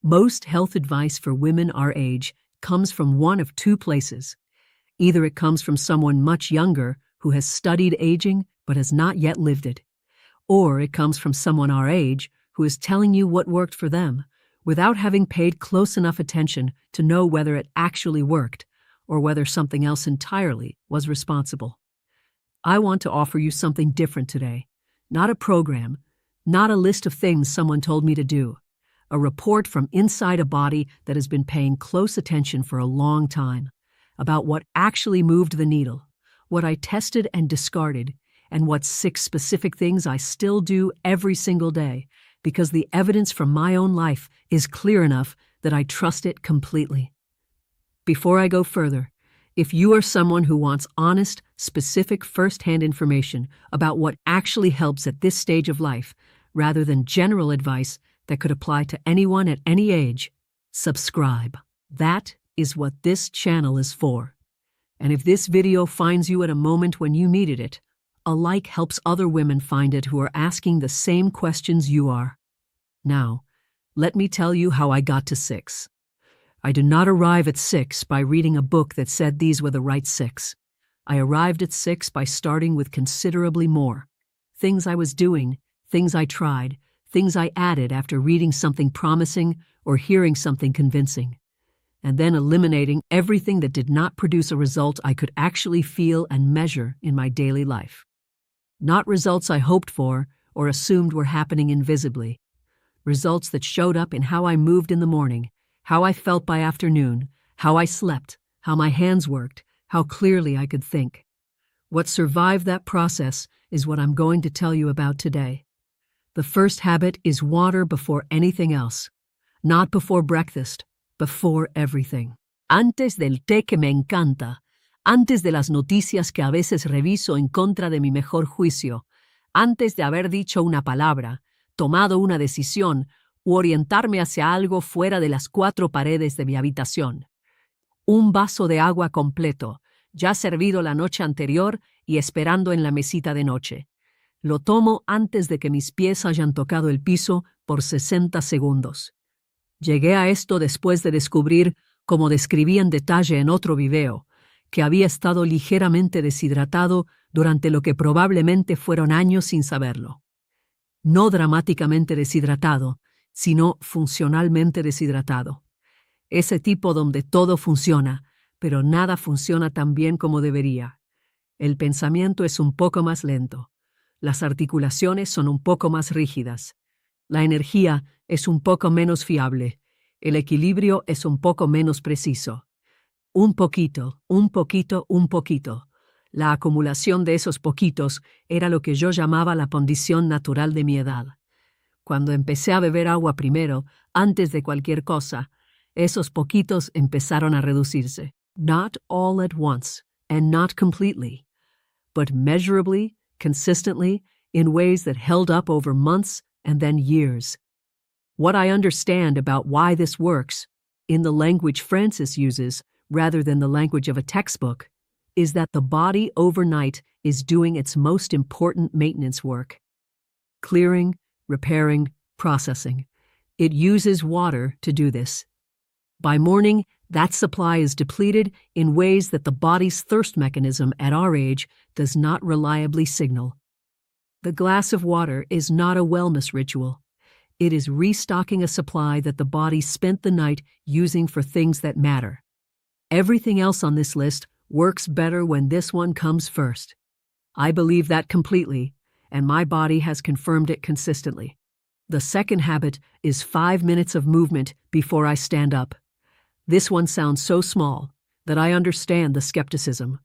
Most health advice for women our age comes from one of two places. Either it comes from someone much younger who has studied aging but has not yet lived it, or it comes from someone our age who is telling you what worked for them without having paid close enough attention to know whether it actually worked or whether something else entirely was responsible. I want to offer you something different today. Not a program, not a list of things someone told me to do. A report from inside a body that has been paying close attention for a long time about what actually moved the needle, what I tested and discarded, and what 6 specific things I still do every single day, because the evidence from my own life is clear enough that I trust it completely. Before I go further, if you are someone who wants honest, specific first-hand information about what actually helps at this stage of life, rather than general advice that could apply to anyone at any age, subscribe. That is what this channel is for. And if this video finds you at a moment when you needed it, a like helps other women find it who are asking the same questions you are. Now, let me tell you how I got to 6. I did not arrive at 6 by reading a book that said these were the right 6. I arrived at 6 by starting with considerably more. Things I was doing, things I tried, things I added after reading something promising or hearing something convincing, and then eliminating everything that did not produce a result I could actually feel and measure in my daily life. Not results I hoped for or assumed were happening invisibly. Results that showed up in how I moved in the morning, how I felt by afternoon, how I slept, how my hands worked, how clearly I could think. What survived that process is what I'm going to tell you about today. The first habit is water before anything else. Not before breakfast, before everything. Antes del té que me encanta, antes de las noticias que a veces reviso en contra de mi mejor juicio, antes de haber dicho una palabra, tomado una decisión u orientarme hacia algo fuera de las 4 paredes de mi habitación. Un vaso de agua completo, ya servido la noche anterior y esperando en la mesita de noche. Lo tomo antes de que mis pies hayan tocado el piso por 60 segundos. Llegué a esto después de descubrir, como describí en detalle en otro video, que había estado ligeramente deshidratado durante lo que probablemente fueron años sin saberlo. No dramáticamente deshidratado, sino funcionalmente deshidratado. Ese tipo donde todo funciona, pero nada funciona tan bien como debería. El pensamiento es un poco más lento. Las articulaciones son un poco más rígidas. La energía es un poco menos fiable. El equilibrio es un poco menos preciso. Un poquito, un poquito, un poquito. La acumulación de esos poquitos era lo que yo llamaba la condición natural de mi edad. Cuando empecé a beber agua primero, antes de cualquier cosa, esos poquitos empezaron a reducirse. Not all at once, and not completely, but measurably, consistently, in ways that held up over months and then years. What I understand about why this works, in the language Francis uses rather than the language of a textbook, is that the body overnight is doing its most important maintenance work. Clearing, repairing, processing. It uses water to do this. By morning, that supply is depleted in ways that the body's thirst mechanism at our age does not reliably signal. The glass of water is not a wellness ritual. It is restocking a supply that the body spent the night using for things that matter. Everything else on this list works better when this one comes first. I believe that completely, and my body has confirmed it consistently. The second habit is 5 minutes of movement before I stand up. This one sounds so small that I understand the skepticism.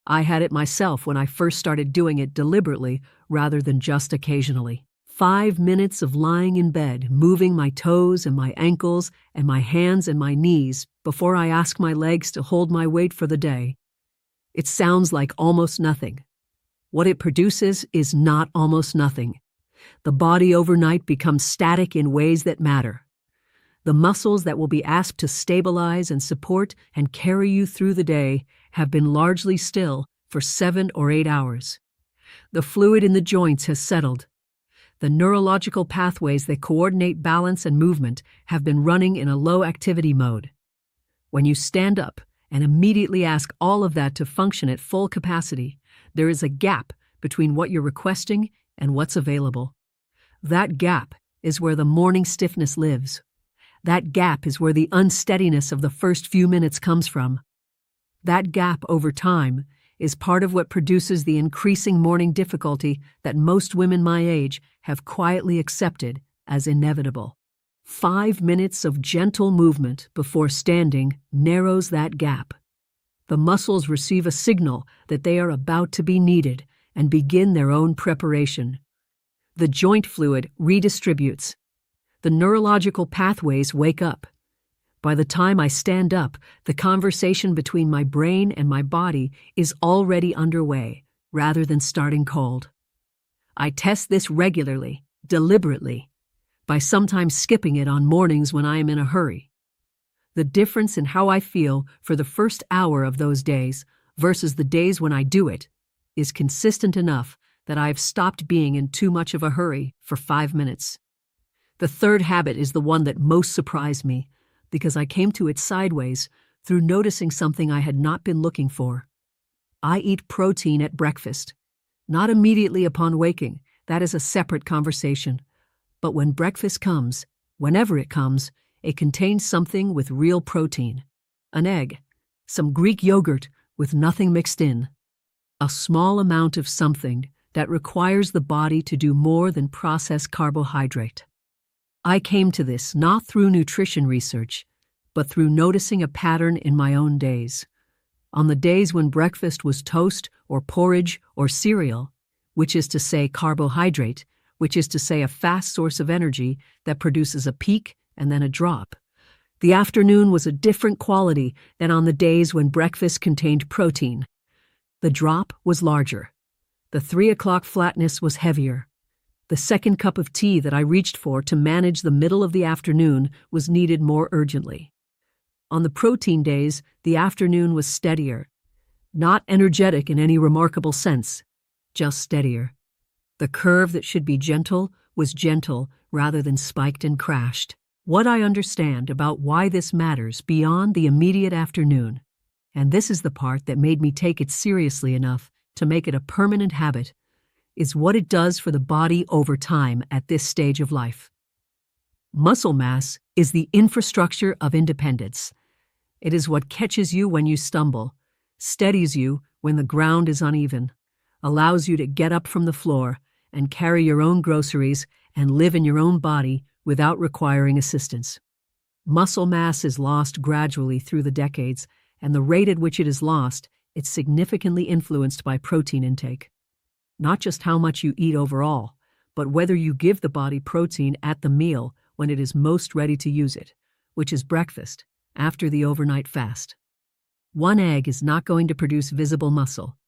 I had it myself when I first started doing it deliberately rather than just occasionally. 5 minutes of lying in bed, moving my toes and my ankles and my hands and my knees before I ask my legs to hold my weight for the day. It sounds like almost nothing. What it produces is not almost nothing. The body overnight becomes static in ways that matter. The muscles that will be asked to stabilize and support and carry you through the day have been largely still for 7 or 8 hours. The fluid in the joints has settled. The neurological pathways that coordinate balance and movement have been running in a low-activity mode. When you stand up and immediately ask all of that to function at full capacity, there is a gap between what you're requesting and what's available. That gap is where the morning stiffness lives. That gap is where the unsteadiness of the first few minutes comes from. That gap over time is part of what produces the increasing morning difficulty that most women my age have quietly accepted as inevitable. 5 minutes of gentle movement before standing narrows that gap. The muscles receive a signal that they are about to be needed and begin their own preparation. The joint fluid redistributes. The neurological pathways wake up. By the time I stand up, the conversation between my brain and my body is already underway, rather than starting cold. I test this regularly, deliberately, by sometimes skipping it on mornings when I am in a hurry. The difference in how I feel for the first hour of those days versus the days when I do it is consistent enough that I have stopped being in too much of a hurry for 5 minutes. The third habit is the one that most surprised me, because I came to it sideways through noticing something I had not been looking for. I eat protein at breakfast. Not immediately upon waking, that is a separate conversation. But when breakfast comes, whenever it comes, it contains something with real protein. An egg, some Greek yogurt with nothing mixed in. A small amount of something that requires the body to do more than process carbohydrate. I came to this not through nutrition research, but through noticing a pattern in my own days. On the days when breakfast was toast or porridge or cereal, which is to say carbohydrate, which is to say a fast source of energy that produces a peak and then a drop, the afternoon was a different quality than on the days when breakfast contained protein. The drop was larger. The 3 o'clock flatness was heavier. The second cup of tea that I reached for to manage the middle of the afternoon was needed more urgently. On the protein days, the afternoon was steadier. Not energetic in any remarkable sense, just steadier. The curve that should be gentle was gentle rather than spiked and crashed. What I understand about why this matters beyond the immediate afternoon, and this is the part that made me take it seriously enough to make it a permanent habit, is what it does for the body over time at this stage of life. Muscle mass is the infrastructure of independence. It is what catches you when you stumble, steadies you when the ground is uneven, allows you to get up from the floor and carry your own groceries and live in your own body without requiring assistance. Muscle mass is lost gradually through the decades, and the rate at which it is lost, it's significantly influenced by protein intake. Not just how much you eat overall, but whether you give the body protein at the meal when it is most ready to use it, which is breakfast, after the overnight fast. 1 egg is not going to produce visible muscle,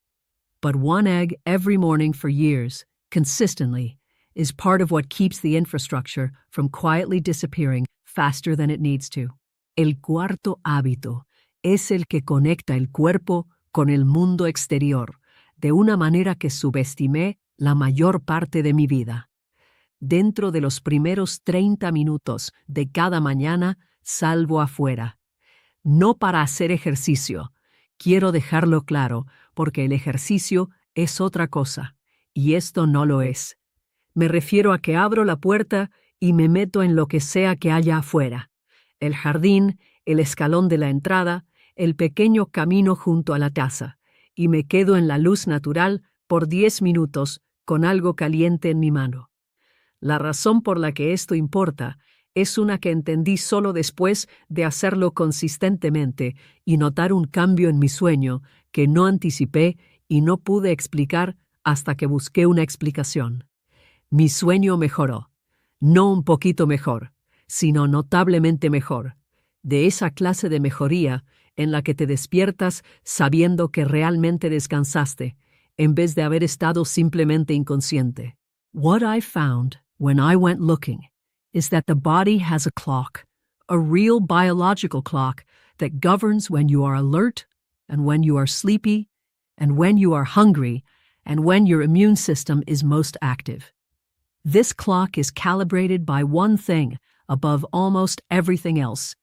but 1 egg every morning for years, consistently, is part of what keeps the infrastructure from quietly disappearing faster than it needs to. El cuarto hábito es el que conecta el cuerpo con el mundo exterior, de una manera que subestimé la mayor parte de mi vida. Dentro de los primeros 30 minutos de cada mañana salgo afuera. No para hacer ejercicio. Quiero dejarlo claro, porque el ejercicio es otra cosa, y esto no lo es. Me refiero a que abro la puerta y me meto en lo que sea que haya afuera. El jardín, el escalón de la entrada, el pequeño camino junto a la taza, y me quedo en la luz natural por 10 minutos con algo caliente en mi mano. La razón por la que esto importa es una que entendí solo después de hacerlo consistentemente y notar un cambio en mi sueño que no anticipé y no pude explicar hasta que busqué una explicación. Mi sueño mejoró, no un poquito mejor, sino notablemente mejor, de esa clase de mejoría en la que te despiertas sabiendo que realmente descansaste, en vez de haber estado simplemente inconsciente. What I found when I went looking is that the body has a clock, a real biological clock that governs when you are alert and when you are sleepy and when you are hungry and when your immune system is most active. This clock is calibrated by one thing above almost everything else: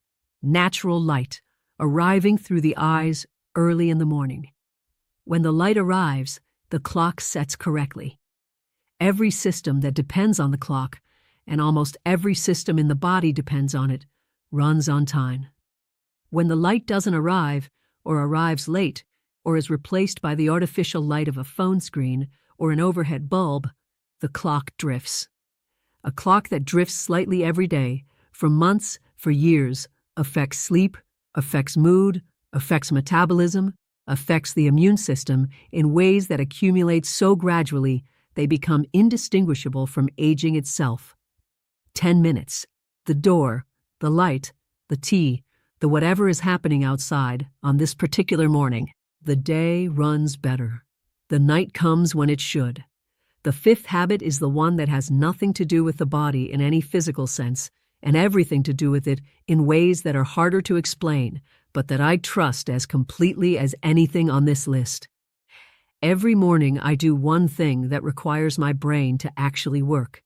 natural light, arriving through the eyes early in the morning. When the light arrives, the clock sets correctly. Every system that depends on the clock, and almost every system in the body depends on it, runs on time. When the light doesn't arrive, or arrives late, or is replaced by the artificial light of a phone screen or an overhead bulb, the clock drifts. A clock that drifts slightly every day, for months, for years, affects sleep, affects mood, affects metabolism, affects the immune system in ways that accumulate so gradually they become indistinguishable from aging itself. 10 minutes, the door, the light, the tea, the whatever is happening outside on this particular morning. The day runs better. The night comes when it should. The fifth habit is the one that has nothing to do with the body in any physical sense, and everything to do with it in ways that are harder to explain, but that I trust as completely as anything on this list. Every morning I do one thing that requires my brain to actually work,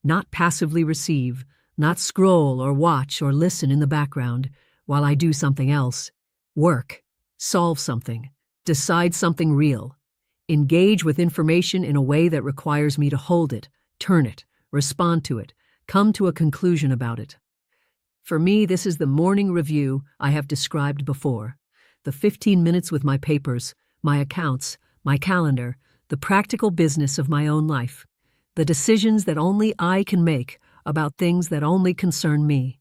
not passively receive, not scroll or watch or listen in the background while I do something else. Work, solve something, decide something real, engage with information in a way that requires me to hold it, turn it, respond to it, come to a conclusion about it. For me, this is the morning review I have described before. The 15 minutes with my papers, my accounts, my calendar, the practical business of my own life, the decisions that only I can make about things that only concern me.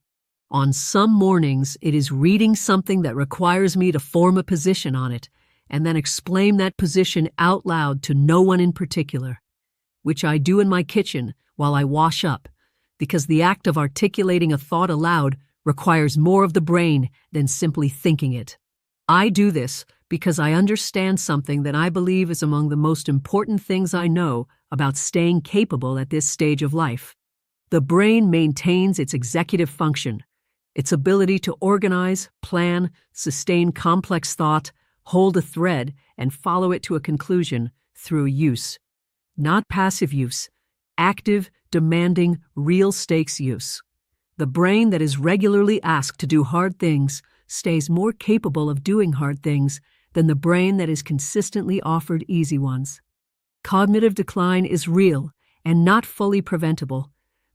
On some mornings, it is reading something that requires me to form a position on it and then explain that position out loud to no one in particular, which I do in my kitchen while I wash up, because the act of articulating a thought aloud requires more of the brain than simply thinking it. I do this because I understand something that I believe is among the most important things I know about staying capable at this stage of life. The brain maintains its executive function, its ability to organize, plan, sustain complex thought, hold a thread, and follow it to a conclusion through use. Not passive use, active, demanding, real-stakes use. The brain that is regularly asked to do hard things stays more capable of doing hard things than the brain that is consistently offered easy ones. Cognitive decline is real and not fully preventable,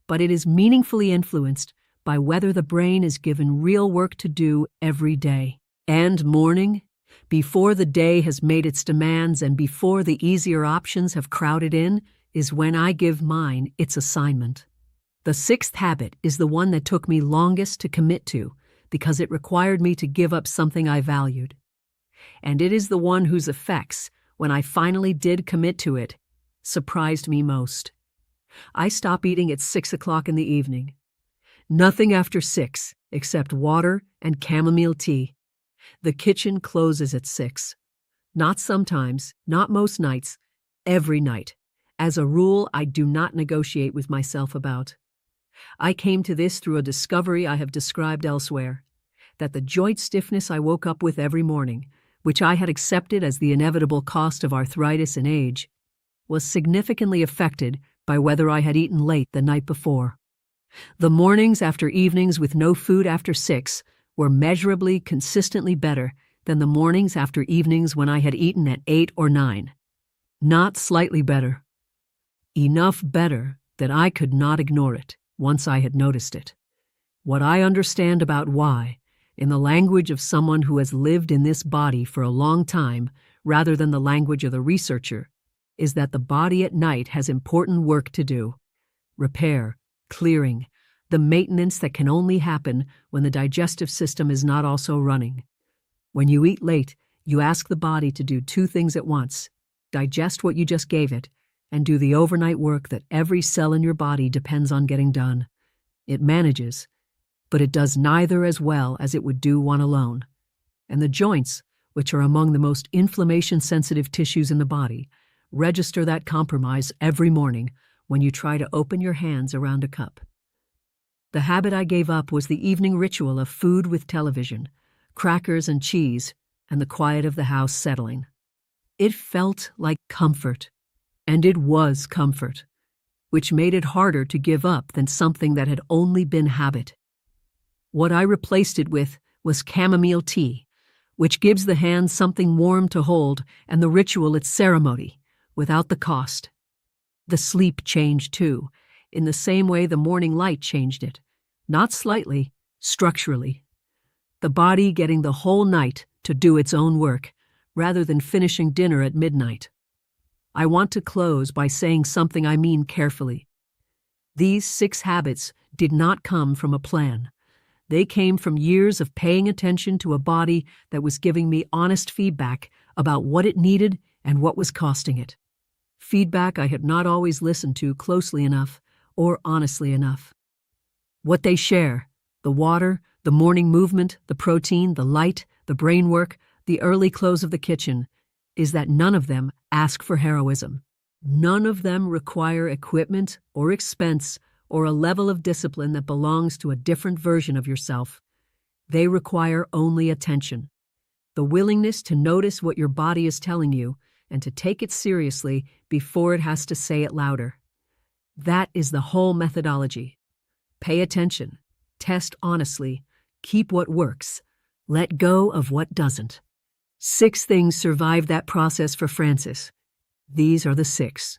but it is meaningfully influenced by whether the brain is given real work to do every day. And morning, before the day has made its demands and before the easier options have crowded in, is when I give mine its assignment. The sixth habit is the one that took me longest to commit to because it required me to give up something I valued. And it is the one whose effects, when I finally did commit to it, surprised me most. I stop eating at 6 o'clock in the evening. Nothing after 6 except water and chamomile tea. The kitchen closes at 6. Not sometimes, not most nights, every night. As a rule, I do not negotiate with myself about. I came to this through a discovery I have described elsewhere, that the joint stiffness I woke up with every morning, which I had accepted as the inevitable cost of arthritis and age, was significantly affected by whether I had eaten late the night before. The mornings after evenings with no food after 6 were measurably, consistently better than the mornings after evenings when I had eaten at 8 or 9. Not slightly better. Enough better that I could not ignore it once I had noticed it. What I understand about why, in the language of someone who has lived in this body for a long time rather than the language of the researcher, is that the body at night has important work to do. Repair, clearing, the maintenance that can only happen when the digestive system is not also running. When you eat late, you ask the body to do 2 things at once: digest what you just gave it, and do the overnight work that every cell in your body depends on getting done. It manages, but it does neither as well as it would do one alone. And the joints, which are among the most inflammation-sensitive tissues in the body, register that compromise every morning when you try to open your hands around a cup. The habit I gave up was the evening ritual of food with television, crackers and cheese, and the quiet of the house settling. It felt like comfort, and it was comfort. which made it harder to give up than something that had only been habit. What I replaced it with was chamomile tea, which gives the hand something warm to hold and the ritual its ceremony, without the cost. The sleep changed too, in the same way the morning light changed it, not slightly, structurally. The body getting the whole night to do its own work, rather than finishing dinner at midnight. I want to close by saying something I mean carefully. These 6 habits did not come from a plan. They came from years of paying attention to a body that was giving me honest feedback about what it needed and what was costing it. Feedback I had not always listened to closely enough or honestly enough. What they share, the water, the morning movement, the protein, the light, the brain work, the early close of the kitchen, is that none of them ask for heroism. None of them require equipment or expense or a level of discipline that belongs to a different version of yourself. They require only attention. The willingness to notice what your body is telling you and to take it seriously before it has to say it louder. That is the whole methodology. Pay attention, test honestly, keep what works, let go of what doesn't. 6 things survived that process for Frances. These are the 6.